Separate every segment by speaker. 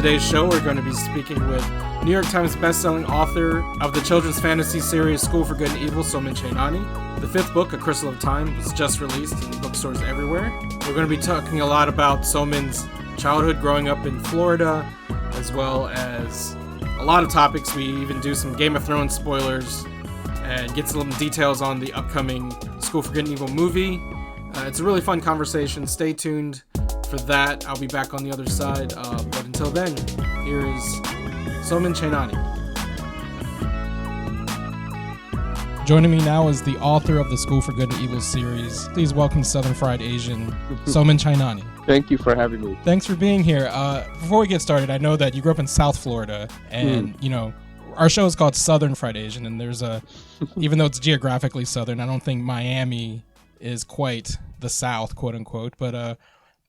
Speaker 1: today's show, we're going to be speaking with New York Times-bestselling author of the children's fantasy series School for Good and Evil, Soman Chainani. The fifth book, A Crystal of Time, was just released in bookstores everywhere. We're going to be talking a lot about Soman's childhood growing up in Florida, as well as a lot of topics. We even do some Game of Thrones spoilers and get some details on the upcoming School for Good and Evil movie. It's a really fun conversation. Stay tuned for that. I'll be back on the other side. But until then, here is Soman Chainani. Joining me now is the author of the School for Good and Evil series. Please welcome Southern Fried Asian, Soman Chainani.
Speaker 2: Thank you for having me.
Speaker 1: Thanks for being here. Before we get started, I know that you grew up in South Florida, and our show is called Southern Fried Asian, and there's even though it's geographically Southern, I don't think Miami is quite the South, quote unquote, but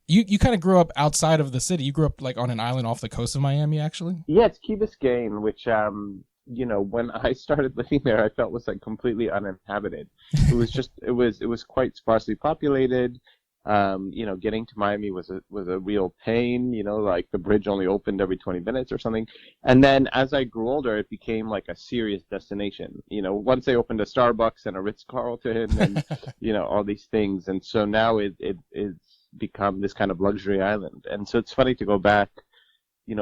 Speaker 1: you kind of grew up outside of the city. You grew up like on an island off the coast of Miami, actually?
Speaker 2: Yeah, it's Key Biscayne, which, when I started living there, I felt was like completely uninhabited. It was just, it was quite sparsely populated. Getting to Miami was a real pain, like the bridge only opened every 20 minutes or something. And then as I grew older, it became like a serious destination. Once they opened a Starbucks and a Ritz-Carlton and, all these things. And so now it's become this kind of luxury island. And so it's funny to go back,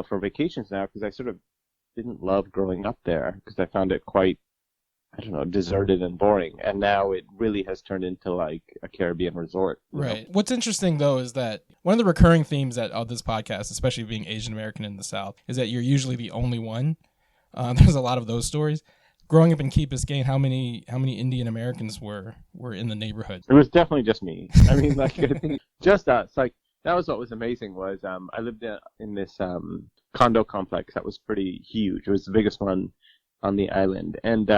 Speaker 2: for vacations now, because I sort of didn't love growing up there because I found it quite, deserted and boring. And now it really has turned into like a Caribbean resort.
Speaker 1: Right. What's interesting, though, is that one of the recurring themes of this podcast, especially being Asian American in the South, is that you're usually the only one. There's a lot of those stories. Growing up in Key Biscayne, how many Indian Americans were in the neighborhood?
Speaker 2: It was definitely just me. I mean, I think just us. Like, that was what was amazing was I lived in this condo complex that was pretty huge. It was the biggest one on the island. And,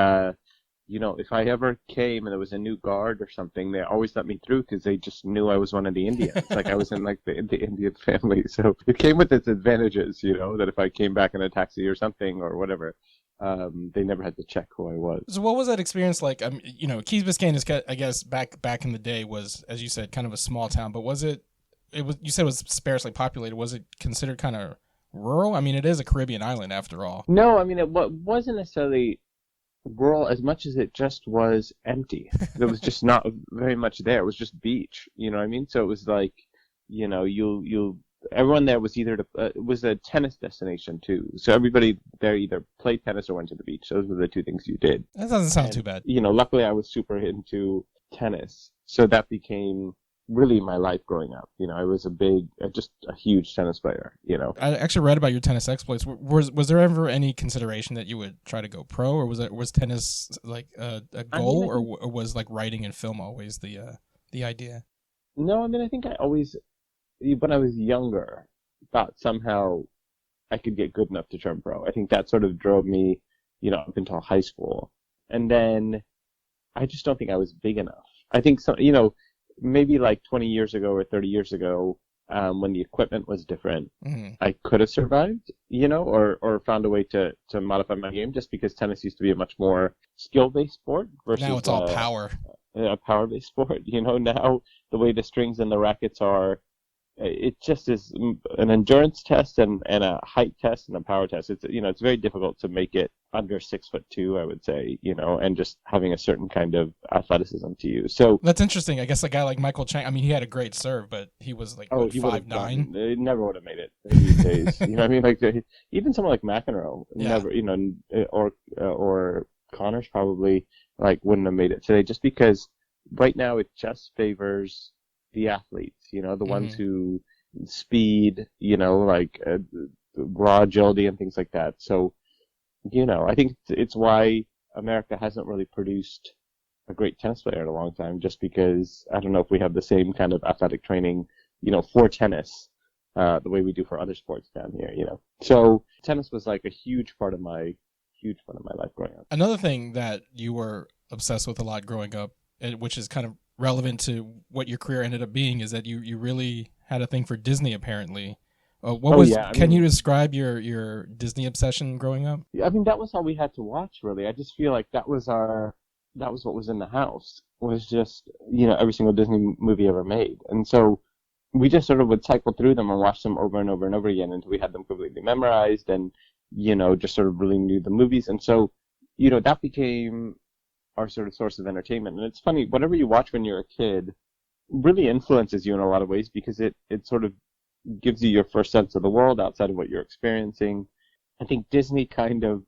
Speaker 2: if I ever came and there was a new guard or something, they always let me through because they just knew I was one of the Indians. Like I was in like the Indian family. So it came with its advantages, that if I came back in a taxi or something or whatever, they never had to check who I was.
Speaker 1: So what was that experience like? Key Biscayne is, I guess, back in the day was, as you said, kind of a small town, but you said it was sparsely populated. Was it considered kind of rural? I mean, it is a Caribbean island after all.
Speaker 2: No, I mean, it wasn't necessarily rural as much as it just was empty. There was just not very much there. It was just beach, you know what I mean? So it was like, everyone there was either it was a tennis destination too. So everybody there either played tennis or went to the beach. Those were the two things you did.
Speaker 1: That doesn't sound too bad.
Speaker 2: Luckily I was super into tennis. So that became really my life growing up. I was just a huge tennis player,
Speaker 1: I actually read about your tennis exploits. Was there ever any consideration that you would try to go pro, or was tennis like a goal, or was like writing and film always the idea?
Speaker 2: No, I mean, I think I always, when I was younger, thought somehow I could get good enough to turn pro. I think that sort of drove me, up until high school. And then I just don't think I was big enough. I think maybe like 20 years ago or 30 years ago, when the equipment was different, I could have survived, or found a way to modify my game, just because tennis used to be a much more skill-based sport versus
Speaker 1: now it's all power.
Speaker 2: A power-based sport. Now the way the strings and the rackets are, it just is an endurance test and a height test and a power test. It's it's very difficult to make it under 6'2", I would say, and just having a certain kind of athleticism to you. So
Speaker 1: that's interesting. I guess a guy like Michael Chang, I mean, he had a great serve, but he was like 5'9".
Speaker 2: He never would have made it these days. You know what I mean? Like even someone like McEnroe never, or Connors probably wouldn't have made it today, just because right now it just favors the athletes, the ones who speed, raw agility and things like that. So, I think it's why America hasn't really produced a great tennis player in a long time, just because I don't know if we have the same kind of athletic training, for tennis, the way we do for other sports down here, So tennis was like a huge part of my life growing up.
Speaker 1: Another thing that you were obsessed with a lot growing up, which is kind of relevant to what your career ended up being, is that you really had a thing for Disney, apparently. Can you describe your Disney obsession growing up?
Speaker 2: I mean, that was all we had to watch, really. I just feel like that was what was in the house, was just, every single Disney movie ever made. And so we just sort of would cycle through them and watch them over and over and over again until we had them completely memorized and, just sort of really knew the movies. And so, that became our sort of source of entertainment. And it's funny, whatever you watch when you're a kid really influences you in a lot of ways because it sort of gives you your first sense of the world outside of what you're experiencing. I think Disney kind of,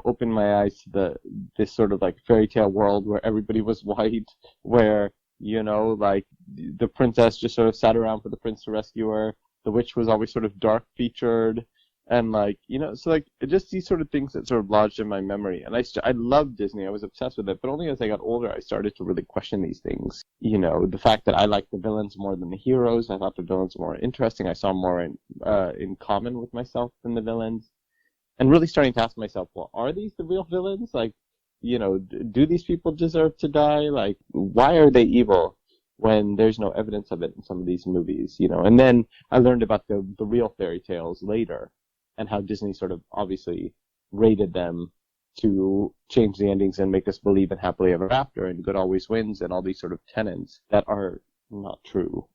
Speaker 2: opened my eyes to this sort of like fairy tale world where everybody was white, where, like the princess just sort of sat around for the prince to rescue her. The witch was always sort of dark featured. And like, so like just these sort of things that sort of lodged in my memory. And I loved Disney. I was obsessed with it. But only as I got older, I started to really question these things. The fact that I liked the villains more than the heroes. I thought the villains were more interesting. I saw more in common with myself than the villains. And really starting to ask myself, well, are these the real villains? Like, do these people deserve to die? Like, why are they evil when there's no evidence of it in some of these movies? And then I learned about the real fairy tales later, and how Disney sort of obviously rated them to change the endings and make us believe in happily ever after and good always wins and all these sort of tenets that are not true,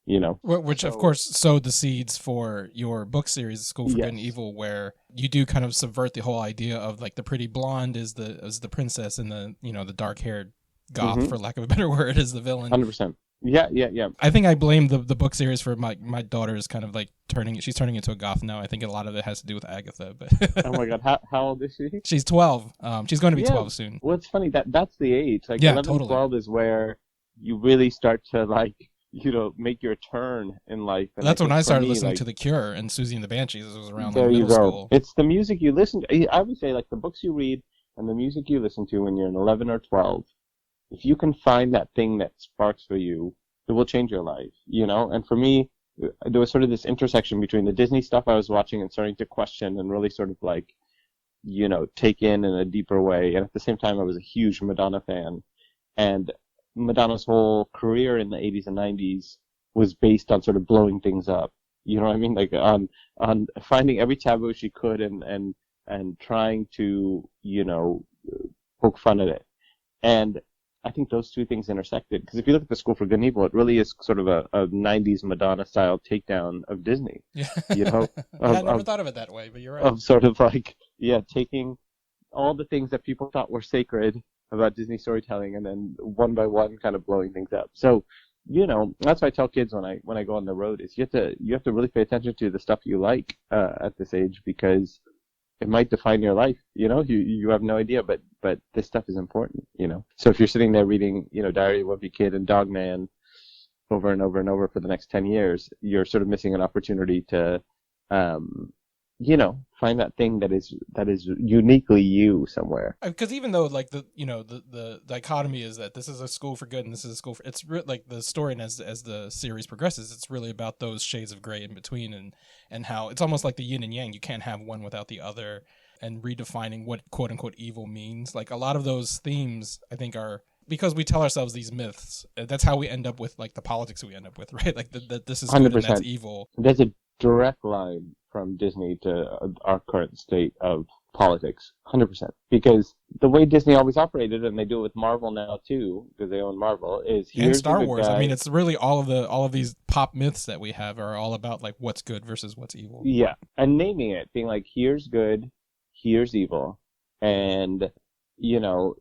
Speaker 1: Which, of course, sowed the seeds for your book series, School for Good and Evil, where you do kind of subvert the whole idea of like the pretty blonde is the princess and the dark-haired goth, for lack of a better word, is the villain.
Speaker 2: 100%. Yeah.
Speaker 1: I think I blame the book series for my daughter's kind of like she's turning into a goth now. I think a lot of it has to do with Agatha. But
Speaker 2: oh my God, how old is she?
Speaker 1: She's 12. She's going to be 12 soon.
Speaker 2: Well, it's funny that's the age. Like 11, totally. 12 is where you really start to like, make your turn in life. And
Speaker 1: that's when I started listening to The Cure and Susie and the Banshees. It was around
Speaker 2: there
Speaker 1: middle school.
Speaker 2: It's the music you listen to. I would say like the books you read and the music you listen to when you're 11 or 12. If you can find that thing that sparks for you, it will change your life, And for me, there was sort of this intersection between the Disney stuff I was watching and starting to question and really sort of like, take in a deeper way. And at the same time, I was a huge Madonna fan. And Madonna's whole career in the 80s and 90s was based on sort of blowing things up. You know what I mean? Like on finding every taboo she could and trying to, poke fun at it. And I think those two things intersected. Because if you look at the School for Good and Evil, it really is sort of a 90s Madonna-style takedown of Disney.
Speaker 1: Yeah.
Speaker 2: I
Speaker 1: never thought of it that way, but you're right.
Speaker 2: Of sort of like, taking all the things that people thought were sacred about Disney storytelling and then one by one kind of blowing things up. So, that's why I tell kids when I go on the road is you have to really pay attention to the stuff you like at this age because it might define your life, you have no idea, but this stuff is important, So if you're sitting there reading, Diary of a Wimpy Kid and Dog Man over and over and over for the next 10 years, you're sort of missing an opportunity to, find that thing that is uniquely you somewhere.
Speaker 1: Because even though like the dichotomy is that this is a school for good and this is a school for, it's like the story and as the series progresses, it's really about those shades of gray in between and how it's almost like the yin and yang. You can't have one without the other, and redefining what quote unquote evil means. Like a lot of those themes, I think, are because we tell ourselves these myths. That's how we end up with like the politics we end up with, right? Like that this is good 100%. And that's evil.
Speaker 2: There's a direct line from Disney to our current state of politics, 100%. Because the way Disney always operated, and they do it with Marvel now too, because they own Marvel, is
Speaker 1: and Star Wars. I mean, it's really all of these pop myths that we have are all about like what's good versus what's evil.
Speaker 2: Yeah, and naming it, being like, here's good, here's evil, and no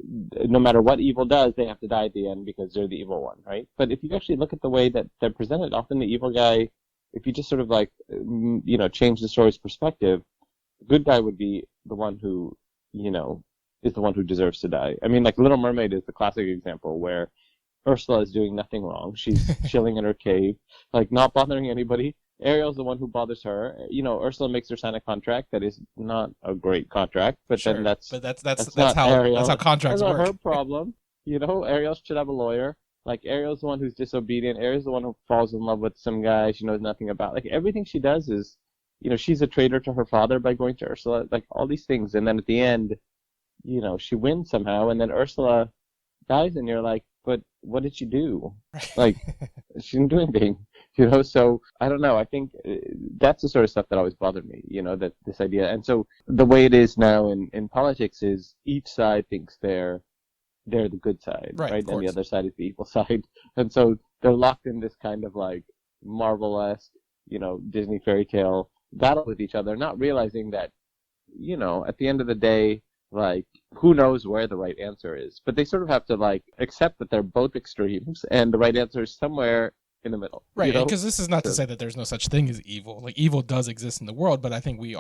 Speaker 2: matter what evil does, they have to die at the end because they're the evil one, right? But if you actually look at the way that they're presented, often the evil guy, if you just sort of like, change the story's perspective, the good guy would be the one who, is the one who deserves to die. I mean, like Little Mermaid is the classic example where Ursula is doing nothing wrong. She's chilling in her cave, like not bothering anybody. Ariel's the one who bothers her. Ursula makes her sign a contract that is not a great contract, but sure. Then that's
Speaker 1: how contracts work.
Speaker 2: That's not her problem. Ariel should have a lawyer. Like, Ariel's the one who's disobedient. Ariel's the one who falls in love with some guy she knows nothing about. Like, everything she does is, she's a traitor to her father by going to Ursula. Like, all these things. And then at the end, she wins somehow. And then Ursula dies, and you're like, but what did she do? Like, she didn't do anything. So, I don't know. I think that's the sort of stuff that always bothered me, that this idea. And so, the way it is now in politics is each side thinks they're the good side, right? And the other side is the evil side. And so they're locked in this kind of like, Marvel-esque, Disney fairy tale battle with each other, not realizing that, at the end of the day, like, who knows where the right answer is. But they sort of have to, like, accept that they're both extremes, and the right answer is somewhere in the middle.
Speaker 1: Right, because this is not to say that there's no such thing as evil. Like, evil does exist in the world, but I think we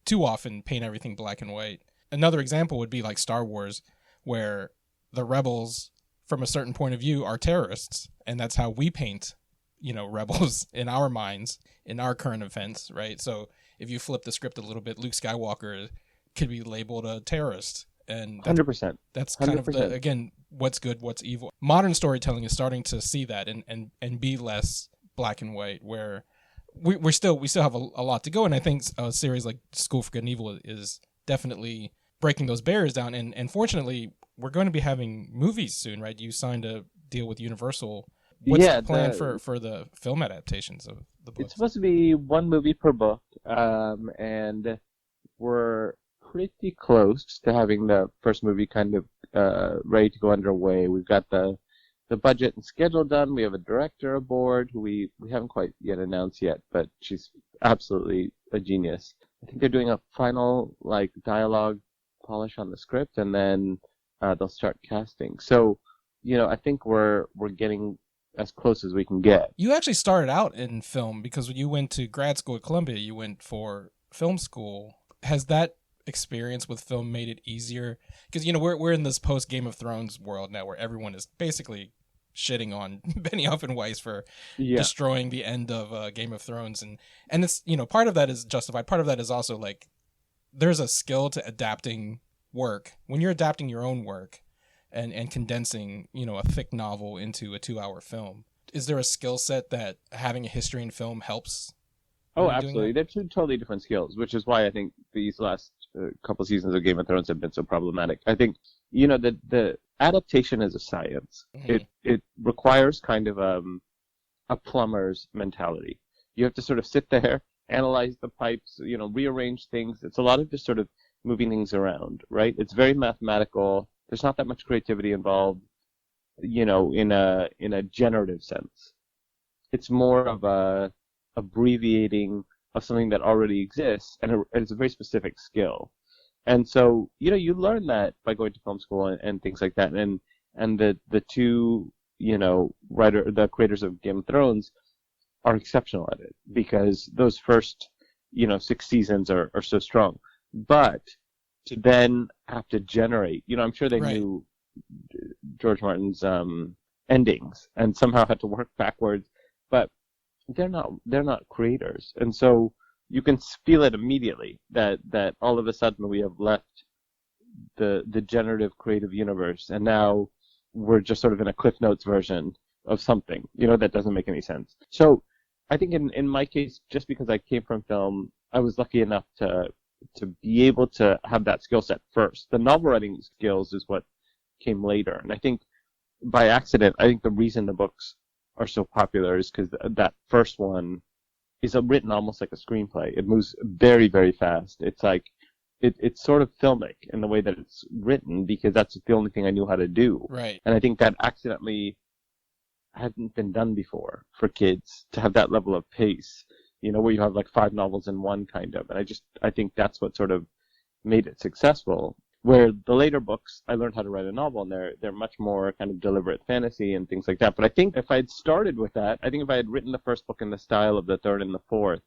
Speaker 1: too often paint everything black and white. Another example would be like Star Wars, where the rebels, from a certain point of view, are terrorists, and that's how we paint, rebels in our minds, in our current events, right? So if you flip the script a little bit, Luke Skywalker could be labeled a terrorist, and
Speaker 2: 100%.
Speaker 1: That's kind 100%. Of again, what's good, what's evil. Modern storytelling is starting to see that and be less black and white, where we still have a lot to go, and I think a series like School for Good and Evil is definitely breaking those barriers down, and fortunately we're going to be having movies soon, right? You signed a deal with Universal. What's the plan for the film adaptations of the books?
Speaker 2: It's supposed to be one movie per book, and we're pretty close to having the first movie kind of ready to go underway. We've got the budget and schedule done. We have a director aboard who we haven't quite yet announced yet, but she's absolutely a genius. I think they're doing a final dialogue polish on the script, and then they'll start casting. So, I think we're getting as close as we can get. You
Speaker 1: actually started out in film because when you went to grad school at Columbia, you went for film school. Has that experience with film made it easier? Because we're in this post Game of Thrones world now, where everyone is basically shitting on Benioff and Weiss for destroying the end of Game of Thrones, and it's part of that is justified. Part of that is also like there's a skill to adapting work when you're adapting your own work and condensing a thick novel into a 2-hour film. Is there a skill set that having a history in film helps?
Speaker 2: Oh, absolutely. They're two totally different skills, which is why I think these last couple seasons of Game of Thrones have been so problematic. I think, the adaptation is a science. Mm-hmm. It requires kind of a plumber's mentality. You have to sort of sit there, analyze the pipes, rearrange things. It's a lot of just sort of moving things around, right? It's very mathematical. There's not that much creativity involved, in a generative sense. It's more of a abbreviating of something that already exists, and it's a very specific skill. And so, you learn that by going to film school and things like that. And the two, the creators of Game of Thrones are exceptional at it because those first, 6 seasons are so strong. But to then have to generate, I'm sure they knew George Martin's endings and somehow had to work backwards, but they're not creators. And so you can feel it immediately that all of a sudden we have left the generative creative universe, and now we're just sort of in a Cliff Notes version of something, that doesn't make any sense. So I think in my case, just because I came from film, I was lucky enough to be able to have that skill set first. The novel writing skills is what came later. And I think by accident, the reason the books are so popular is because that first one is written almost like a screenplay. It moves very, very fast. It's like, it's sort of filmic in the way that it's written because that's the only thing I knew how to do.
Speaker 1: Right.
Speaker 2: And I think that accidentally hadn't been done before for kids to have that level of pace, where you have like 5 novels in one kind of. And I think that's what sort of made it successful. Where the later books, I learned how to write a novel, and they're much more kind of deliberate fantasy and things like that. But I think if I had started with that, I think if I had written the first book in the style of the third and the fourth,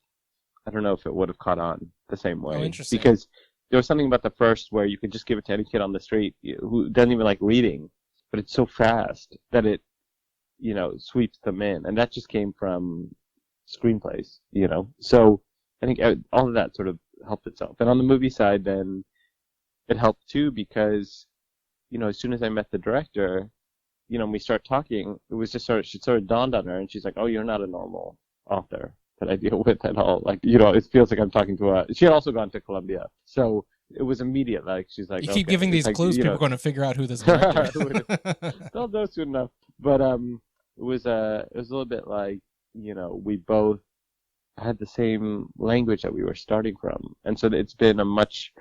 Speaker 2: I don't know if it would have caught on the same way.
Speaker 1: Oh, interesting.
Speaker 2: Because there was something about the first where you could just give it to any kid on the street who doesn't even like reading, but it's so fast that it, sweeps them in. And that just came from screenplays, So I think all of that sort of helped itself. And on the movie side, then, it helped too because, as soon as I met the director, and we start talking, it was just she sort of dawned on her, and she's like, "Oh, you're not a normal author that I deal with at all. Like, it feels like I'm talking to she had also gone to Columbia, so it was immediate. Like, she's like,
Speaker 1: you keep giving these clues, people are going to figure out who this director is.
Speaker 2: Don't know soon enough, but it was a little bit like, we both had the same language that we were starting from, and so it's been a much,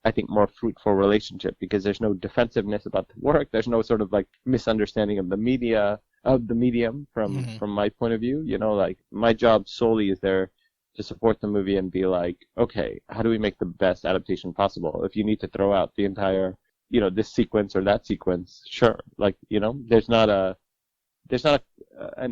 Speaker 2: I think, more fruitful relationship because there's no defensiveness about the work. There's no sort of like misunderstanding of the media. of the medium from my point of view. You know, like my job solely is there to support the movie and be like, okay, how do we make the best adaptation possible? If you need to throw out the entire, you know, this sequence or that sequence, sure. Like, you know, there's not an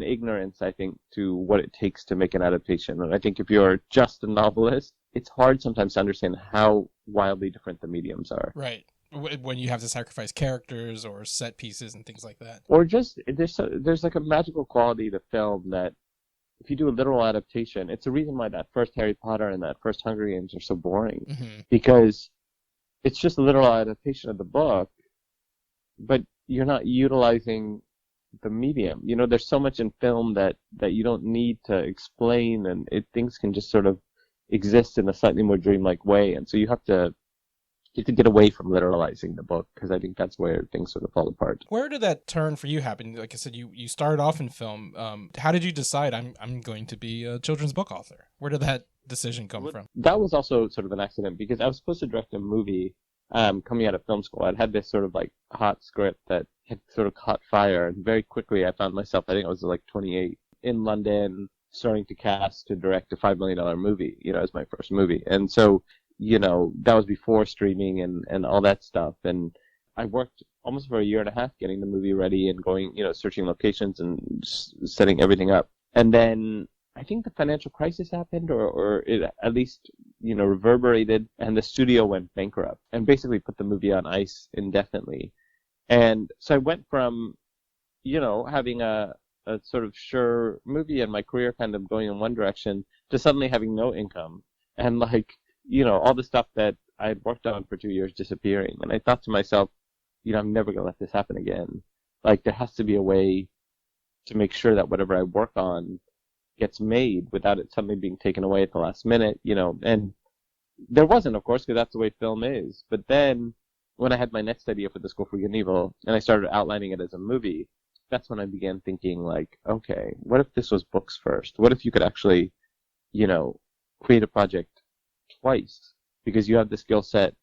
Speaker 2: ignorance, I think, to what it takes to make an adaptation. And I think if you're just a novelist, it's hard sometimes to understand how wildly different the mediums are.
Speaker 1: Right. When you have to sacrifice characters or set pieces and things like that.
Speaker 2: Or just, there's like a magical quality to film that if you do a literal adaptation, it's the reason why that first Harry Potter and that first Hunger Games are so boring. Because it's just a literal adaptation of the book, but you're not utilizing the medium. You know, there's so much in film that you don't need to explain, and things can just sort of exist in a slightly more dreamlike way. And so you have to get away from literalizing the book, because I think that's where things sort of fall apart.
Speaker 1: Where did that turn for you happen? Like I said, you started off in film. How did you decide I'm going to be a children's book author? Where did that decision come from?
Speaker 2: That was also sort of an accident, because I was supposed to direct a movie coming out of film school. I'd had this sort of like hot script that had sort of caught fire, and very quickly I found myself, I think I was like 28, in London, starting to cast to direct a $5 million movie, you know, as my first movie. And so, you know, that was before streaming and all that stuff. And I worked almost for a year and a half getting the movie ready and going, you know, searching locations and setting everything up. And then I think the financial crisis happened, or it at least, you know, reverberated, and the studio went bankrupt and basically put the movie on ice indefinitely. And so I went from, you know, having a sort of sure movie and my career kind of going in one direction to suddenly having no income, and like, you know, all the stuff that I had worked on for 2 years disappearing. And I thought to myself, you know, I'm never going to let this happen again. Like, there has to be a way to make sure that whatever I work on gets made without it suddenly being taken away at the last minute, you know. And there wasn't, of course, because that's the way film is. But then when I had my next idea for The School for Good and Evil, and I started outlining it as a movie, that's when I began thinking, like, okay, what if this was books first? What if you could actually, you know, create a project twice, because you have the skill set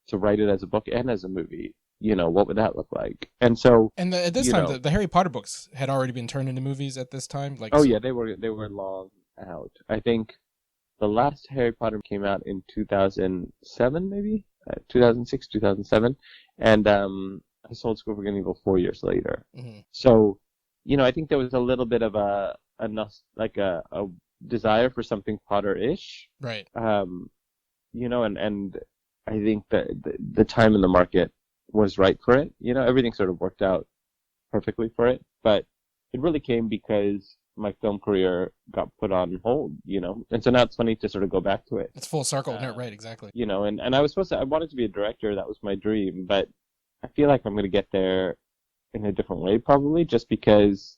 Speaker 2: to write it as a book and as a movie? You know, what would that look like? And so,
Speaker 1: and at this time, the Harry Potter books had already been turned into movies at this time. Like,
Speaker 2: oh yeah, they were long out. I think the last Harry Potter came out in 2007, maybe 2006, 2007, and I sold School for Good and Evil 4 years later. So, you know, I think there was a little bit of a desire for something Potter-ish,
Speaker 1: right?
Speaker 2: You know, and I think that the time in the market was right for it. You know, everything sort of worked out perfectly for it, but it really came because my film career got put on hold, you know, and so now it's funny to sort of go back to it.
Speaker 1: It's full circle, right? Exactly.
Speaker 2: You know, and I wanted to be a director. That was my dream, but I feel like I'm going to get there in a different way, probably, just because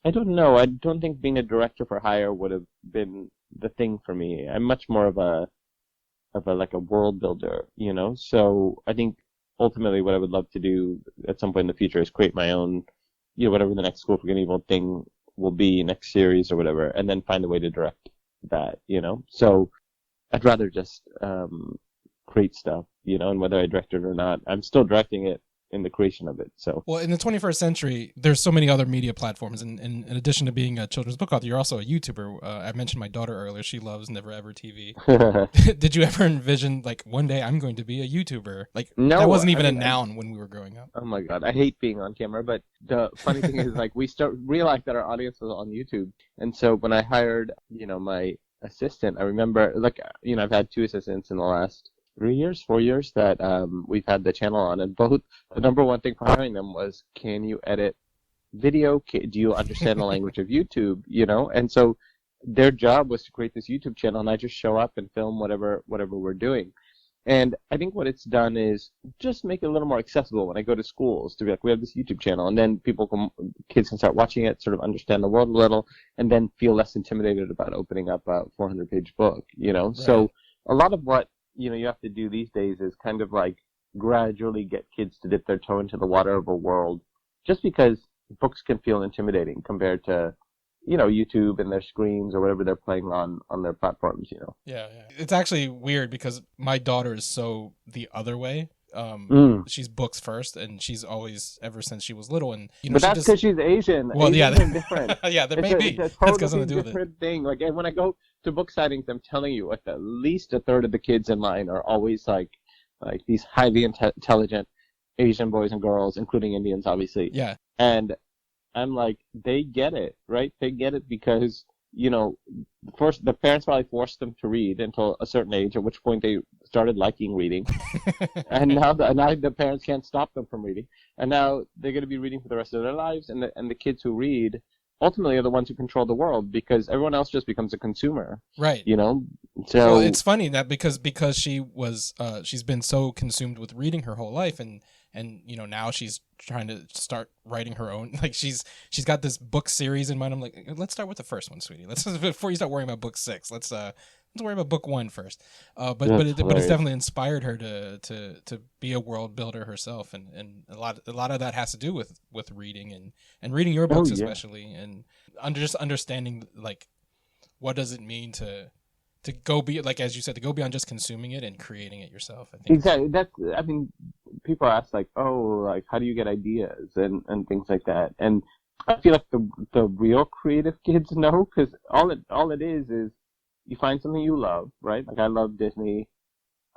Speaker 2: I don't know. I don't think being a director for hire would have been the thing for me. I'm much more of a world builder, you know. So I think ultimately what I would love to do at some point in the future is create my own, you know, whatever the next School for Good and Evil thing will be, next series or whatever, and then find a way to direct that, you know. So I'd rather just create stuff, you know, and whether I direct it or not, I'm still directing it in the creation of it. So, well,
Speaker 1: in the 21st century, there's so many other media platforms, and in addition to being a children's book author, you're also a YouTuber. I mentioned my daughter earlier; she loves Never Ever TV. Did you ever envision, like, one day I'm going to be a YouTuber? Like, no, that wasn't even a noun when we were growing up.
Speaker 2: Oh my god, I hate being on camera. But the funny thing is, like, we realized that our audience was on YouTube, and so when I hired, you know, my assistant, I remember, like, you know, I've had 2 assistants in the last 4 years that we've had the channel on, and both the number one thing for hiring them was, can you edit video? Do you understand the language of YouTube? You know, and so their job was to create this YouTube channel, and I just show up and film whatever we're doing. And I think what it's done is just make it a little more accessible when I go to schools, to be like, we have this YouTube channel, and then kids can start watching it, sort of understand the world a little, and then feel less intimidated about opening up a 400-page book, you know. Right. So a lot of what, you know, you have to do these days is kind of like gradually get kids to dip their toe into the water of a world, just because books can feel intimidating compared to, you know, YouTube and their screens or whatever they're playing on their platforms, you know.
Speaker 1: Yeah. It's actually weird because my daughter is so the other way. she's books first, and she's always, ever since she was little, and
Speaker 2: but that's because she's Asian.
Speaker 1: Well,
Speaker 2: Asians
Speaker 1: yeah,
Speaker 2: are different.
Speaker 1: yeah, there may be.
Speaker 2: It's a
Speaker 1: That's got
Speaker 2: totally
Speaker 1: something to do with it.
Speaker 2: different thing. Like, and when I go to book sightings, I'm telling you, like, at least a third of the kids in line are always like these highly intelligent Asian boys and girls, including Indians, obviously.
Speaker 1: Yeah.
Speaker 2: And I'm like, they get it, right? They get it because, first the parents probably forced them to read until a certain age, at which point they started liking reading. And now the parents can't stop them from reading. And now they're going to be reading for the rest of their lives. And the kids who read ultimately are the ones who control the world, because everyone else just becomes a consumer.
Speaker 1: Right.
Speaker 2: So
Speaker 1: well, it's funny that because she's been so consumed with reading her whole life, and now she's trying to start writing her own. Like, she's got this book series in mind. I'm like, let's start with the first one, sweetie. Let's before you start worrying about book 6. Let's worry about book 1 first. But it's definitely inspired her to be a world builder herself, and a lot of that has to do with reading and reading your books, especially, and just understanding, like, what does it mean to go be, like, as you said, to go beyond just consuming it and creating it yourself. I think
Speaker 2: exactly. People ask, like, oh, like, how do you get ideas and things like that? And I feel like the real creative kids know, because all it is you find something you love, right? Like, I love Disney.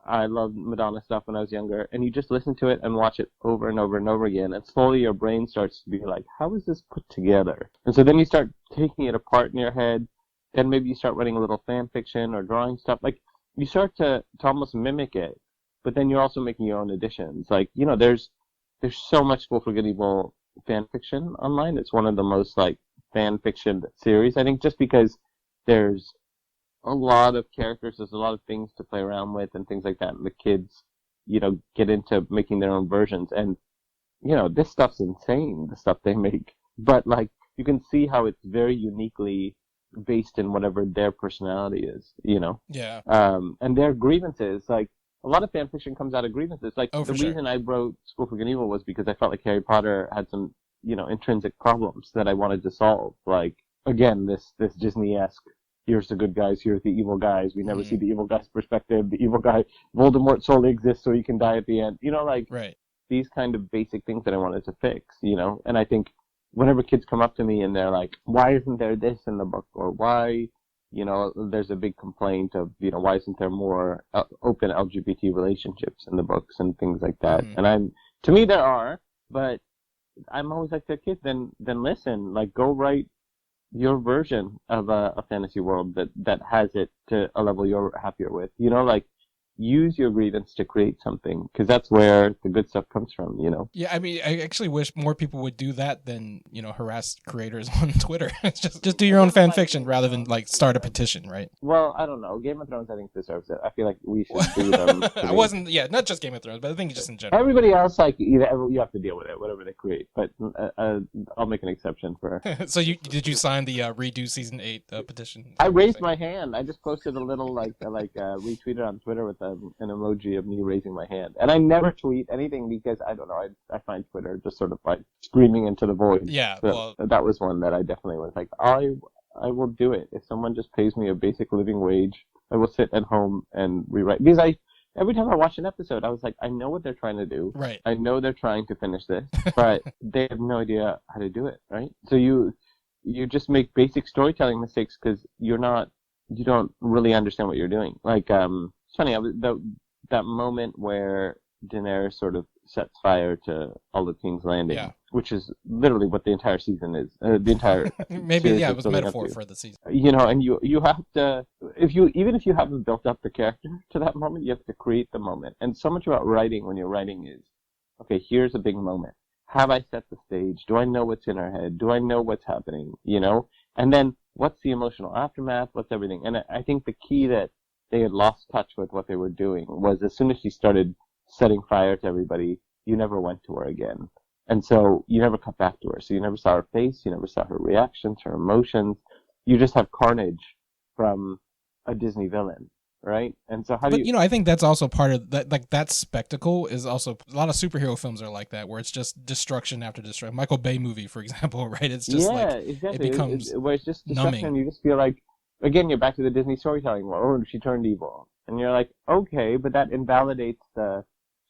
Speaker 2: I loved Madonna stuff when I was younger, and you just listen to it and watch it over and over and over again, and slowly your brain starts to be like, how is this put together? And so then you start taking it apart in your head. Then maybe you start writing a little fan fiction or drawing stuff. Like, you start to almost mimic it, but then you're also making your own additions. Like, there's so much School for Good and Evil fan fiction online. It's one of the most, like, fan fiction series, I think, just because there's a lot of characters, there's a lot of things to play around with and things like that, and the kids, get into making their own versions. And, this stuff's insane, the stuff they make. But, like, you can see how it's very uniquely based in whatever their personality is,
Speaker 1: Yeah.
Speaker 2: And their grievances, like, a lot of fan fiction comes out of grievances. Like, the
Speaker 1: sure.
Speaker 2: reason I wrote School for Good and Evil was because I felt like Harry Potter had some, intrinsic problems that I wanted to solve. Like, again, this Disney-esque, here's the good guys, here's the evil guys. We never see the evil guy's perspective. The evil guy, Voldemort, solely exists so he can die at the end.
Speaker 1: Right.
Speaker 2: These kind of basic things that I wanted to fix, And I think whenever kids come up to me and they're like, why isn't there this in the book? Or why, there's a big complaint of, why isn't there more open LGBT relationships in the books and things like that? And to me there are, but I'm always like to kids, then listen, like, go write your version of a fantasy world that has it to a level you're happier with. Like, use your grievance to create something, because that's where the good stuff comes from,
Speaker 1: Yeah, I mean, I actually wish more people would do that than, harass creators on Twitter. just do your own fan fiction rather than, like, start a petition, right?
Speaker 2: Well, I don't know. Game of Thrones, I think, deserves it. I feel like we should do them.
Speaker 1: Not just Game of Thrones, but I think just in general.
Speaker 2: Everybody else, like, you have to deal with it, whatever they create. But I'll make an exception for.
Speaker 1: So did you sign the redo season 8 petition?
Speaker 2: I raised my hand. I just posted a little retweeted on Twitter with an emoji of me raising my hand. And I never tweet anything because, I don't know, I find Twitter just sort of like screaming into the void.
Speaker 1: Yeah,
Speaker 2: so that was one that I definitely was like, I will do it. If someone just pays me a basic living wage, I will sit at home and rewrite. Because every time I watch an episode, I was like, I know what they're trying to do.
Speaker 1: Right.
Speaker 2: I know they're trying to finish this, but they have no idea how to do it, right? So you just make basic storytelling mistakes because you don't really understand what you're doing. Like, it's funny, that moment where Daenerys sort of sets fire to all the King's Landing, which is literally what the entire season is. The entire
Speaker 1: maybe it was a metaphor for the season.
Speaker 2: And you have to, even if you haven't built up the character to that moment, you have to create the moment. And so much about writing when you're writing is, okay, here's a big moment. Have I set the stage? Do I know what's in her head? Do I know what's happening? And then what's the emotional aftermath? What's everything? And I think the key that they had lost touch with what they were doing was, as soon as she started setting fire to everybody, you never went to her again. And so you never cut back to her. So you never saw her face, you never saw her reactions, her emotions. You just have carnage from a Disney villain, right? And so I think that's also part of that. Like, that spectacle is also, a lot of superhero films are like that, where it's just destruction after destruction. Michael Bay movie, for example, right? It's just exactly. It becomes where it's just destruction, numbing. And you just feel like, again, you're back to the Disney storytelling. Well, she turned evil. And you're like, okay, but that invalidates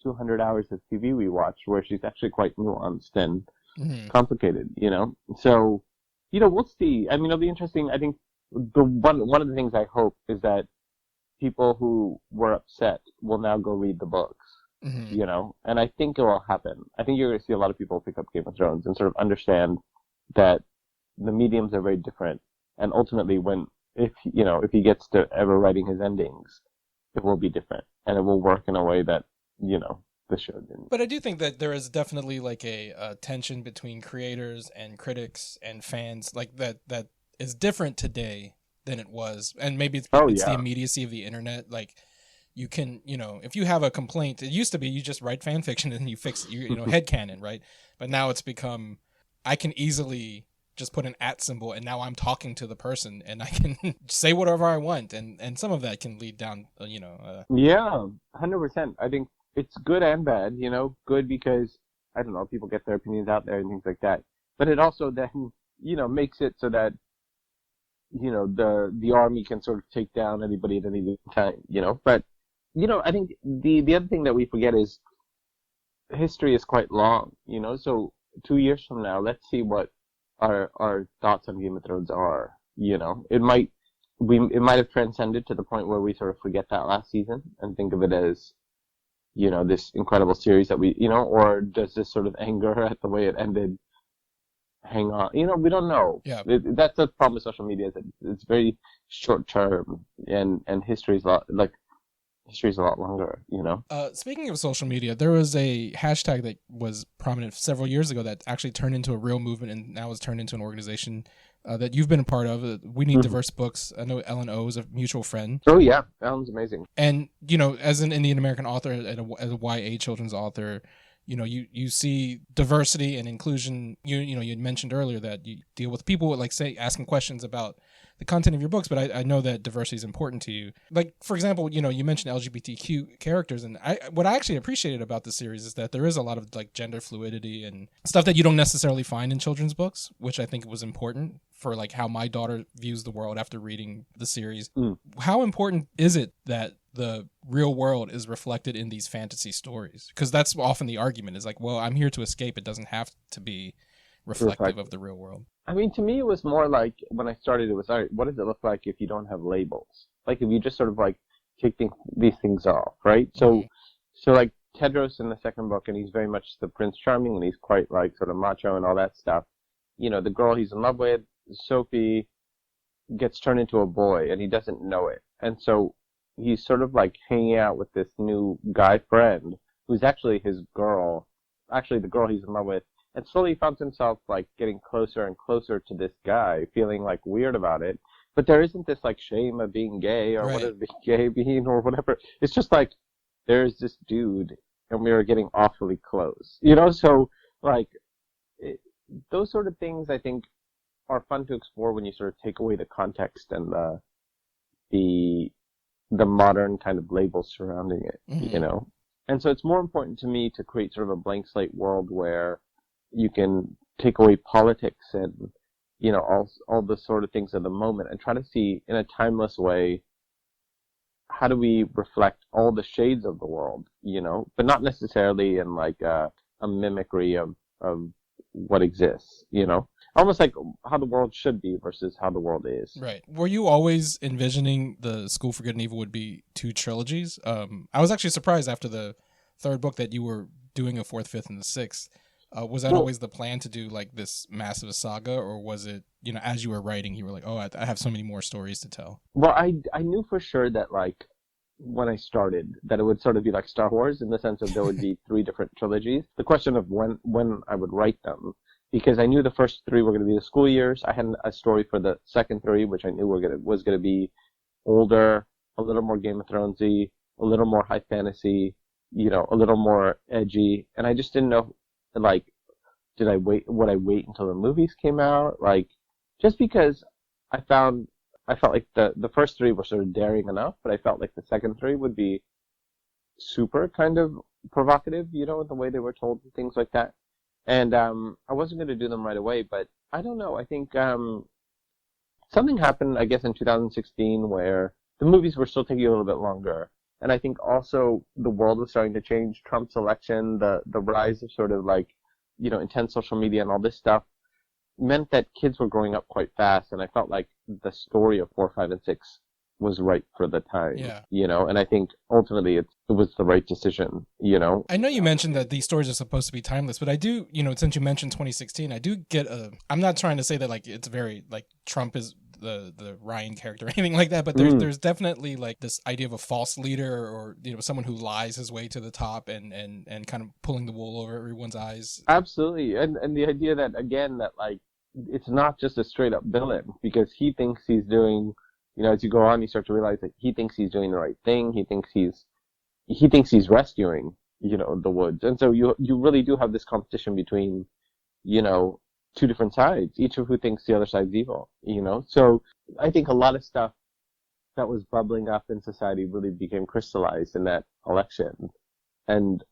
Speaker 2: 200 hours of TV we watch, where she's actually quite nuanced and
Speaker 1: Mhm.
Speaker 2: complicated, you know? So, you know, we'll see. I mean, it'll be interesting. I think one of the things I hope is that people who were upset will now go read the books,
Speaker 1: Mhm.
Speaker 2: you know? And I think it will happen. I think you're going to see a lot of people pick up Game of Thrones and sort of understand that the mediums are very different. And ultimately, if he gets to ever writing his endings, it will be different. And it will work in a way that, you know, the show didn't.
Speaker 1: But I do think that there is definitely like a tension between creators and critics and fans, like that is different today than it was. And maybe it's the immediacy of the internet. Like, you can, you know, if you have a complaint, it used to be you just write fan fiction and you fix you know, headcanon, right? But now it's become, I can easily just put an @ symbol and now I'm talking to the person and I can say whatever I want, and some of that can lead down, you know.
Speaker 2: Yeah, 100%. I think it's good and bad, you know. Good because, I don't know, people get their opinions out there and things like that. But it also then, you know, makes it so that, you know, the army can sort of take down anybody at any given time, you know. But, you know, I think the other thing that we forget is history is quite long, you know. So 2 years from now, let's see what our thoughts on Game of Thrones are, you know. It might have transcended to the point where we sort of forget that last season and think of it as, you know, this incredible series that we, you know, or does this sort of anger at the way it ended hang on? You know, we don't know.
Speaker 1: Yeah.
Speaker 2: That's the problem with social media, is that it's very short term, and history's a lot longer, you know.
Speaker 1: Speaking of social media, there was a hashtag that was prominent several years ago that actually turned into a real movement and now has turned into an organization that you've been a part of. We Need Diverse Books. I know Ellen O is a mutual friend.
Speaker 2: Oh yeah, Ellen's amazing.
Speaker 1: And, you know, as an Indian American author and as a YA children's author, you know, you see diversity and inclusion. You know, you mentioned earlier that you deal with people with, like, say, asking questions about the content of your books, but I know that diversity is important to you. Like, for example, you know, you mentioned LGBTQ characters, and what I actually appreciated about the series is that there is a lot of, like, gender fluidity and stuff that you don't necessarily find in children's books, which I think was important for, like, how my daughter views the world after reading the series. How important is it that the real world is reflected in these fantasy stories? Because that's often the argument, is like, well, I'm here to escape. It doesn't have to be reflective of the real world.
Speaker 2: I mean, to me, it was more like, when I started, it was, all right, what does it look like if you don't have labels? Like, if you just sort of, like, take these things off, right? So, like, Tedros in the second book, and he's very much the Prince Charming, and he's quite, like, sort of macho and all that stuff. You know, the girl he's in love with, Sophie, gets turned into a boy, and he doesn't know it. And so he's sort of, like, hanging out with this new guy friend, who's actually his girl, actually the girl he's in love with. And slowly he finds himself, like, getting closer and closer to this guy, feeling, like, weird about it. But there isn't this, like, shame of being gay, or what does being gay mean, or whatever. It's just, like, there's this dude, and we are getting awfully close. You know, so, like, those sort of things, I think, are fun to explore when you sort of take away the context and the modern kind of labels surrounding it, you know? And so it's more important to me to create sort of a blank slate world where you can take away politics and, you know, all the sort of things of the moment, and try to see in a timeless way, how do we reflect all the shades of the world, you know, but not necessarily in, like, a mimicry of what exists, you know, almost like how the world should be versus how the world is.
Speaker 1: Right. Were you always envisioning the School for Good and Evil would be 2 trilogies? I was actually surprised after the 3rd book that you were doing a 4th, 5th, and the 6th. Was that always the plan, to do, like, this massive saga, or was it, you know, as you were writing, you were like, oh, I have so many more stories to tell?
Speaker 2: Well, I knew for sure that, like, when I started, that it would sort of be like Star Wars, in the sense of there would be 3 different trilogies. The question of when I would write them, because I knew the first 3 were going to be the school years. I had a story for the second 3, which I knew was going to be older, a little more Game of Thronesy, a little more high fantasy, you know, a little more edgy, and I just didn't know, like, would I wait until the movies came out? Like, just because I felt like the first 3 were sort of daring enough, but I felt like the second 3 would be super kind of provocative, you know, the way they were told and things like that. And I wasn't going to do them right away, but I don't know. I think something happened, I guess, in 2016 where the movies were still taking a little bit longer. And I think also the world was starting to change. Trump's election, the rise of sort of like, intense social media and all this stuff meant that kids were growing up quite fast. And I felt like the story of 4, 5, and 6 was right for the time, and I think ultimately it was the right decision,
Speaker 1: I know you mentioned that these stories are supposed to be timeless, but I do, since you mentioned 2016, I do get I'm not trying to say that like it's very like Trump is the Ryan character or anything like that, but there's definitely like this idea of a false leader or someone who lies his way to the top and kind of pulling the wool over everyone's eyes.
Speaker 2: Absolutely. And the idea that again that like it's not just a straight up villain because he thinks he's doing, as you go on, you start to realize that he thinks he's doing the right thing. He thinks he's rescuing, the woods. And so you really do have this competition between, two different sides, each of who thinks the other side's evil, So I think a lot of stuff that was bubbling up in society really became crystallized in that election. And,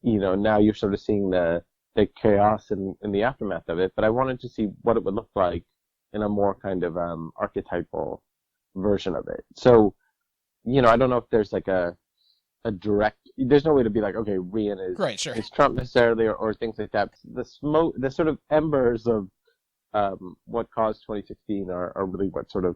Speaker 2: now you're sort of seeing the chaos in the aftermath of it. But I wanted to see what it would look like in a more kind of archetypal version of it. So, I don't know if there's like a direct. There's no way to be like, okay, Rian is Trump necessarily, or things like that. The sort of embers of what caused 2016 are really what sort of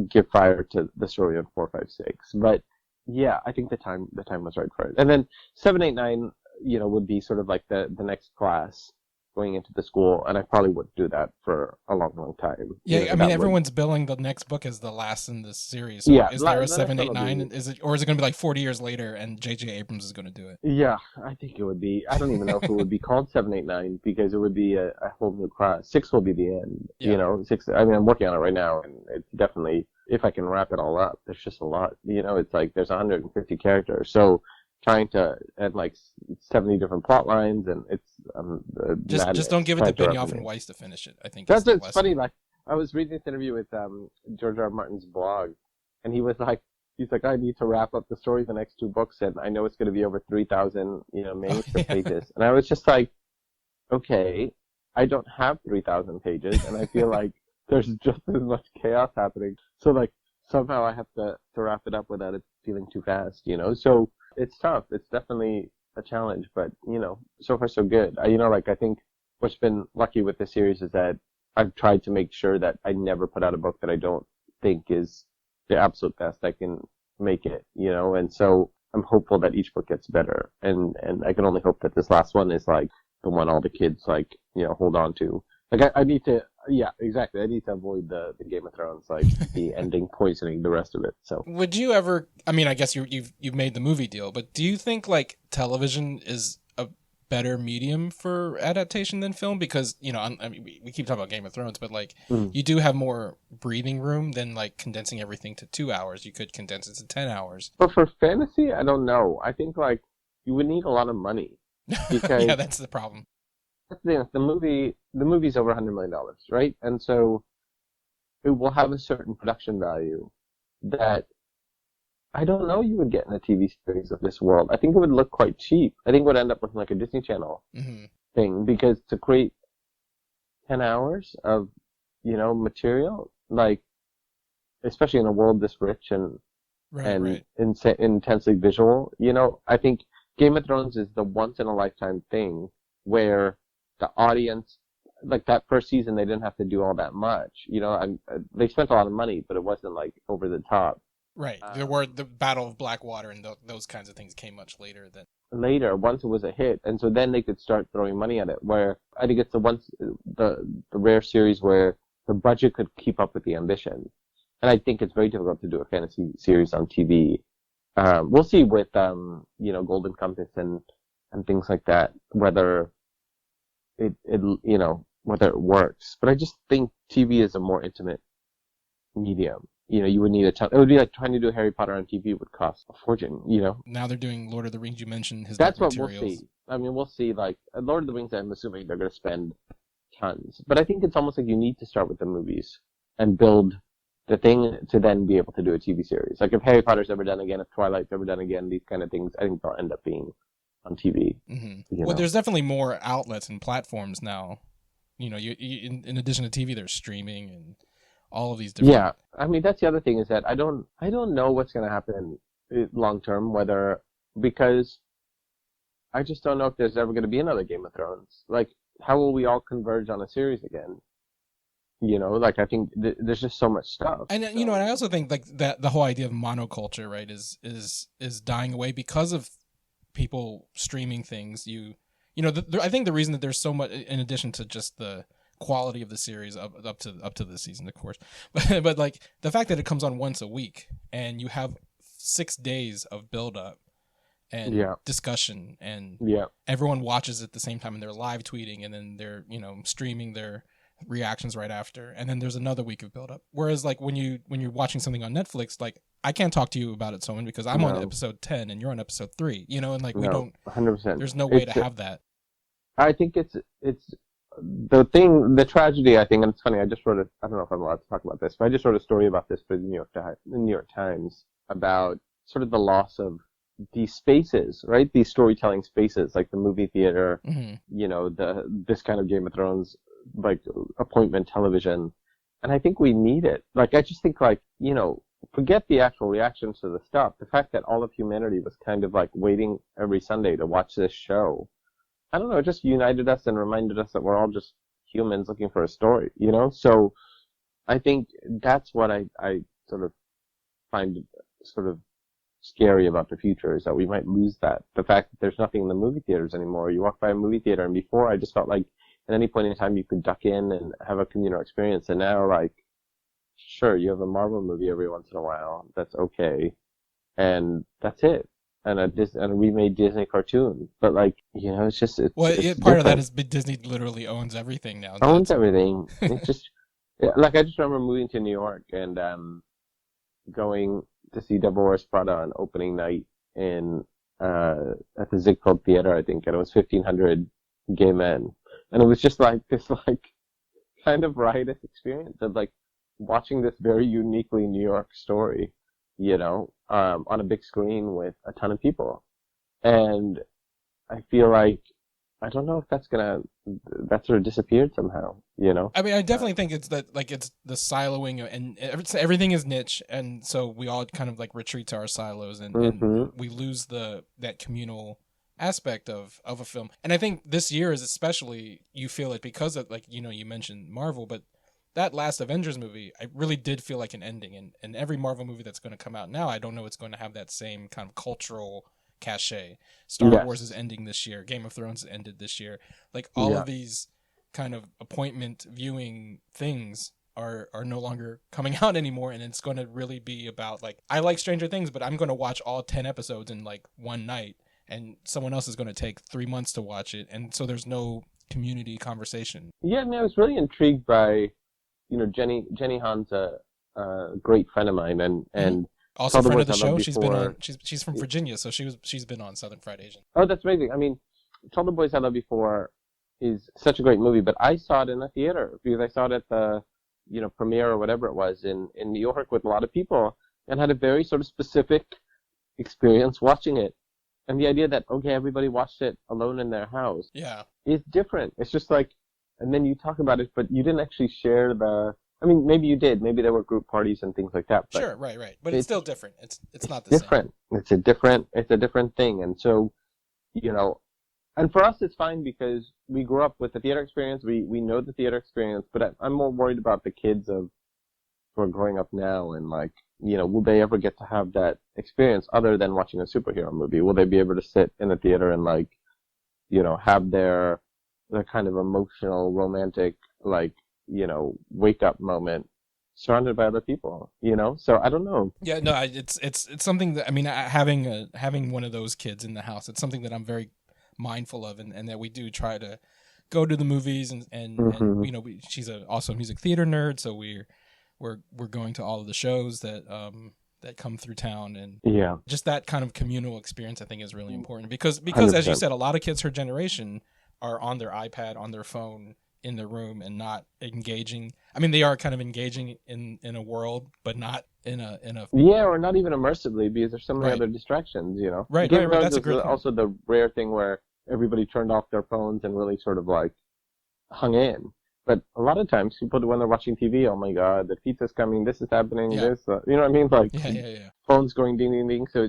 Speaker 2: give fire to the story of 4, 5, 6. But yeah, I think the time was right for it. And then 7, 8, 9, would be sort of like the next class going into the school, and I probably wouldn't do that for a long, long time.
Speaker 1: Yeah, I mean, everyone's billing the next book as the last in this series. So is there a 7, 8, 9? Is it going to be like 40 years later, and J.J. Abrams is going to do it?
Speaker 2: Yeah, I think it would be. I don't even know if it would be called 7, 8, 9 because it would be a whole new class. 6 will be the end. Yeah. 6. I mean, I'm working on it right now, and it's definitely, if I can wrap it all up, there's just a lot. It's like there's 150 characters, so trying to add like 70 different plot lines, and it's
Speaker 1: just don't give it to Benioff and Weiss to finish it. I think
Speaker 2: that's it's funny. Like I was reading this interview with George R. R. Martin's blog, and he's like, I need to wrap up the story of the next 2 books, and I know it's going to be over 3,000 manuscript pages, and I was just like, okay, I don't have 3,000 pages, and I feel like there's just as much chaos happening, so like somehow I have to wrap it up without it feeling too fast, so. It's tough. It's definitely a challenge, but, so far so good. I think what's been lucky with this series is that I've tried to make sure that I never put out a book that I don't think is the absolute best I can make it, and so I'm hopeful that each book gets better, and I can only hope that this last one is like the one all the kids like, hold on to. Like I need to, yeah, exactly. I need to avoid the Game of Thrones, like the ending poisoning the rest of it. So,
Speaker 1: would you ever? I mean, I guess you've made the movie deal, but do you think like television is a better medium for adaptation than film? Because I mean, we keep talking about Game of Thrones, but like you do have more breathing room than like condensing everything to 2 hours. You could condense it to 10 hours.
Speaker 2: But for fantasy, I don't know. I think like you would need a lot of money because
Speaker 1: yeah, that's the problem.
Speaker 2: The movie's over $100 million, right? And so it will have a certain production value that I don't know you would get in a TV series of this world. I think it would look quite cheap. I think it would end up looking like a Disney Channel thing, because to create 10 hours of, material, like, especially in a world this rich and intensely visual, I think Game of Thrones is the once in a lifetime thing where the audience, like that first season, they didn't have to do all that much. They spent a lot of money, but it wasn't like over the top.
Speaker 1: Right. There were the Battle of Blackwater and those kinds of things came much later than.
Speaker 2: Later, once it was a hit, and so then they could start throwing money at it. Where I think it's the rare series where the budget could keep up with the ambition, and I think it's very difficult to do a fantasy series on TV. We'll see with Golden Compass and things like that whether whether it works. But I just think TV is a more intimate medium. You would need a ton. It would be like trying to do Harry Potter on TV would cost a fortune,
Speaker 1: Now they're doing Lord of the Rings. You mentioned his
Speaker 2: That's what
Speaker 1: materials.
Speaker 2: We'll see. I mean, we'll see. Like, Lord of the Rings, I'm assuming they're going to spend tons. But I think it's almost like you need to start with the movies and build the thing to then be able to do a TV series. Like, if Harry Potter's ever done again, if Twilight's ever done again, these kind of things, I think they'll end up being on TV.
Speaker 1: Well, there's definitely more outlets and platforms now. You in addition to TV, there's streaming and all of these different.
Speaker 2: Yeah, I mean that's the other thing is that I don't know what's going to happen long term, because I just don't know if there's ever going to be another Game of Thrones. Like, how will we all converge on a series again? Like, I think there's just so much stuff.
Speaker 1: And and I also think like that the whole idea of monoculture, right, is dying away because of people streaming things. I think the reason that there's so much, in addition to just the quality of the series up to this season, of course, but like the fact that it comes on once a week and you have 6 days of build up and discussion, and everyone watches at the same time, and they're live tweeting, and then they're streaming their reactions right after, and then there's another week of build up. Whereas like when you're watching something on Netflix, like I can't talk to you about it, Soman, because I'm on episode 10 and you're on episode 3, and like we don't
Speaker 2: 100%.
Speaker 1: There's no way to have that.
Speaker 2: I think it's the tragedy, I think, and it's funny, I just wrote I don't know if I'm allowed to talk about this, but I just wrote a story about this for the New York Times about sort of the loss of these spaces, right? These storytelling spaces, like the movie theater, this kind of Game of Thrones, like appointment television. And I think we need it. Like, I just think, like, forget the actual reactions to the stuff. The fact that all of humanity was kind of like waiting every Sunday to watch this show, I don't know, it just united us and reminded us that we're all just humans looking for a story, So I think that's what I sort of find sort of scary about the future, is that we might lose that. The fact that there's nothing in the movie theaters anymore. You walk by a movie theater, and before I just felt like at any point in time you could duck in and have a communal experience, and now, like, sure, you have a Marvel movie every once in a while, that's okay, and that's it. And a remade Disney cartoon, but like, it's just it's
Speaker 1: part
Speaker 2: different.
Speaker 1: of that is Disney literally owns everything now.
Speaker 2: Owns everything. It's just like, I just remember moving to New York and going to see Devil Wears Prada on opening night at the Ziegfeld Theater, I think, and it was 1,500 gay men, and it was just like this like kind of riotous experience of like watching this very uniquely New York story, on a big screen with a ton of people. And I feel like, I don't know if that sort of disappeared somehow,
Speaker 1: I mean, I definitely think it's that, like, it's the siloing, and everything is niche, and so we all kind of like retreat to our silos, and we lose that communal aspect of a film. And I think this year is especially, you feel it because of, like, you mentioned Marvel, but that last Avengers movie, I really did feel like an ending. And every Marvel movie that's going to come out now, I don't know it's going to have that same kind of cultural cachet. Star Wars is ending this year. Game of Thrones ended this year. Like, all of these kind of appointment viewing things are no longer coming out anymore. And it's going to really be about, like, I like Stranger Things, but I'm going to watch all 10 episodes in like one night. And someone else is going to take 3 months to watch it. And so there's no community conversation.
Speaker 2: Yeah, I was really intrigued by, Jenny Han's a great friend of mine, and
Speaker 1: also a friend of the show. She's been on. She's from Virginia, so she's been on Southern Fried Asian.
Speaker 2: Oh, that's amazing. I mean, Tell the Boys I Love Before is such a great movie, but I saw it in a theater because I saw it at the premiere or whatever it was in New York with a lot of people, and had a very sort of specific experience watching it. And the idea that, okay, everybody watched it alone in their house is different. It's just like, and then you talk about it, but you didn't actually share I mean, maybe you did. Maybe there were group parties and things like that. But
Speaker 1: sure, right. But it's still different. It's not the
Speaker 2: different. Same. It's a different thing. And so, and for us it's fine because we grew up with the theater experience. We know the theater experience, but I'm more worried about the kids who are growing up now, and like, will they ever get to have that experience other than watching a superhero movie? Will they be able to sit in a theater and like, have their kind of emotional, romantic, like, wake up moment surrounded by other people, So I don't know.
Speaker 1: Yeah, no, it's something that, I mean, having one of those kids in the house, it's something that I'm very mindful of, and that we do try to go to the movies, and she's also a music theater nerd, so we're going to all of the shows that come through town, and just that kind of communal experience I think is really important because 100%. As you said, a lot of kids her generation are on their iPad, on their phone, in their room, and not engaging. I mean, they are kind of engaging in a world, but not in a
Speaker 2: or not even immersively, because there's so many other distractions,
Speaker 1: Right. That's a great point.
Speaker 2: Also the rare thing where everybody turned off their phones and really sort of like hung in. But a lot of times people, when they're watching TV, oh my God, the pizza's coming, this is happening,
Speaker 1: Yeah.
Speaker 2: this, you know what I mean? Like,
Speaker 1: Yeah.
Speaker 2: phones going ding, ding, ding. So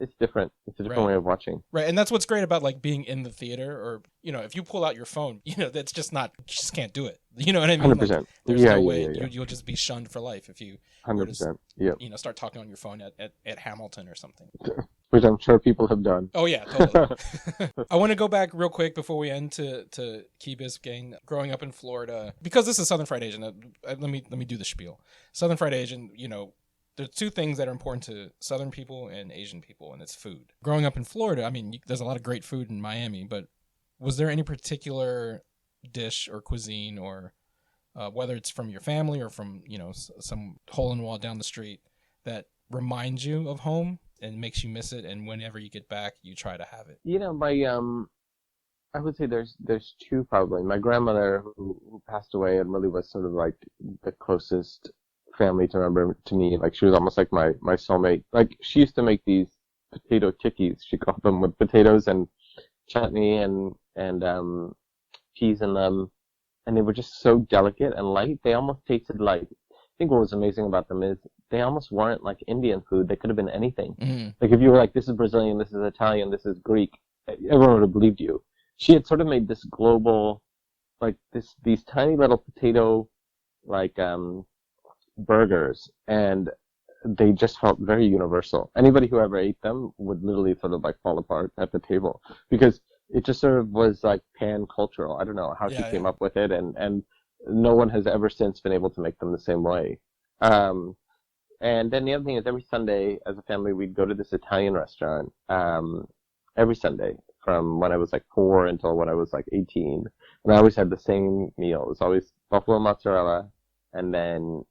Speaker 2: it's different. It's a different
Speaker 1: Right.
Speaker 2: way of watching.
Speaker 1: Right, and that's what's great about like being in the theater, or if you pull out your phone, that's just not, you just can't do it. You know what I mean?
Speaker 2: 100%.
Speaker 1: Like, there's
Speaker 2: Yeah,
Speaker 1: no
Speaker 2: yeah,
Speaker 1: way
Speaker 2: yeah, yeah.
Speaker 1: you'll just be shunned for life if you
Speaker 2: 100%. Yeah.
Speaker 1: start talking on your phone at Hamilton or something.
Speaker 2: Which I'm sure people have done.
Speaker 1: Oh yeah, totally. I want to go back real quick before we end to Key Biscayne. Growing up in Florida, because this is Southern Fried Asian. Let me do the spiel. Southern Fried Asian. There's two things that are important to Southern people and Asian people, and it's food. Growing up in Florida, I mean, there's a lot of great food in Miami, but was there any particular dish or cuisine, or whether it's from your family or from some hole in the wall down the street, that reminds you of home and makes you miss it, and whenever you get back, you try to have it?
Speaker 2: I would say there's two probably. My grandmother, who passed away and really was sort of like the closest family to member to me. Like, she was almost like my soulmate. Like, she used to make these potato chickies. She called them, with potatoes and chutney and peas in them, and they were just so delicate and light. They almost tasted like, I think what was amazing about them is they almost weren't like Indian food. They could have been anything.
Speaker 1: Mm-hmm.
Speaker 2: Like, if you were like, this is Brazilian, this is Italian, this is Greek, everyone would have believed you. She had sort of made this global, like these tiny little potato, like, burgers, and they just felt very universal. Anybody who ever ate them would literally sort of like fall apart at the table, because it just sort of was like pan-cultural. I don't know how she came up with it, and no one has ever since been able to make them the same way. And then the other thing is, every Sunday as a family we'd go to this Italian restaurant, every Sunday from when I was like 4 until when I was like 18, and I always had the same meal. It was always buffalo mozzarella, and then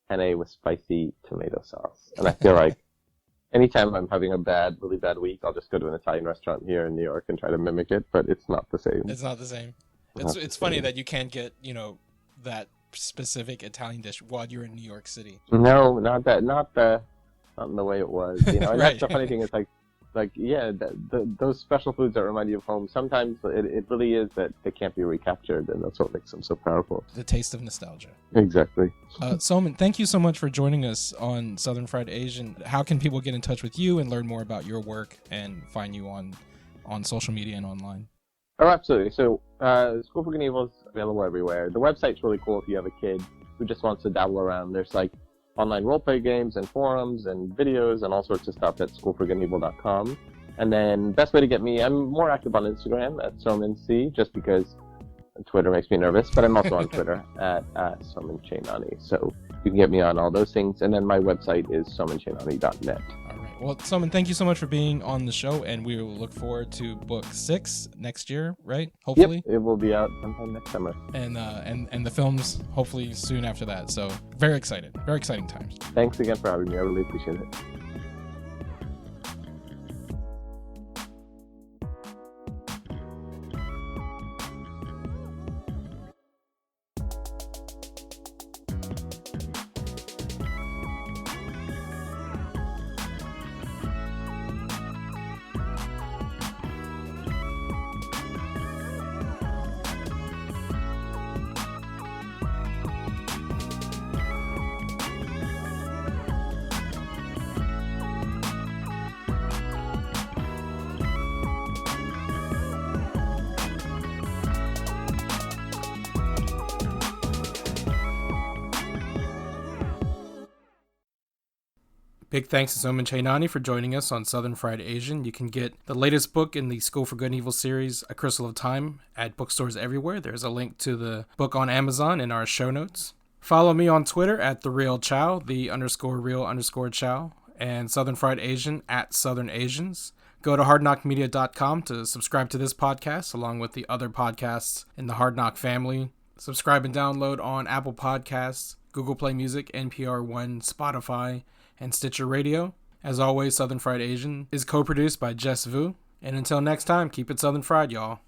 Speaker 2: penne with spicy tomato sauce. And I feel like anytime I'm having a really bad week, I'll just go to an Italian restaurant here in New York and try to mimic it, but it's not the same.
Speaker 1: It's not the same. It's funny that you can't get, that specific Italian dish while you're in New York City.
Speaker 2: No, not in the way it was. And
Speaker 1: Right.
Speaker 2: That's the funny thing. Is those special foods that remind you of home, sometimes it really is that they can't be recaptured, and that's what makes them so powerful.
Speaker 1: The taste of nostalgia.
Speaker 2: Exactly.
Speaker 1: Soman, thank you so much for joining us on Southern Fried Asian. How can people get in touch with you and learn more about your work and find you on social media and online?
Speaker 2: Oh, absolutely. So, School for Good and Evil is available everywhere. The website's really cool if you have a kid who just wants to dabble around. There's like online roleplay games and forums and videos and all sorts of stuff at schoolforgoodandevil.com. And then best way to get me, I'm more active on Instagram at SomanC, just because Twitter makes me nervous, but I'm also on Twitter at Soman Chainani. So you can get me on all those things. And then my website is somanchainani.net.
Speaker 1: All right. Well, Soman, thank you so much for being on the show, and we will look forward to book 6 next year, right? Hopefully.
Speaker 2: Yep, it will be out sometime next summer.
Speaker 1: And the films hopefully soon after that. So very excited. Very exciting times.
Speaker 2: Thanks again for having me. I really appreciate it.
Speaker 1: Big thanks to Soman Chainani for joining us on Southern Fried Asian. You can get the latest book in the School for Good and Evil series, A Crystal of Time, at bookstores everywhere. There's a link to the book on Amazon in our show notes. Follow me on Twitter at @TheRealChow, _real_Chow, and Southern Fried Asian at Southern Asians. Go to hardknockmedia.com to subscribe to this podcast, along with the other podcasts in the Hard Knock family. Subscribe and download on Apple Podcasts, Google Play Music, NPR One, Spotify, and Stitcher Radio. As always, Southern Fried Asian is co-produced by Jess Vu. And until next time, keep it Southern Fried, y'all.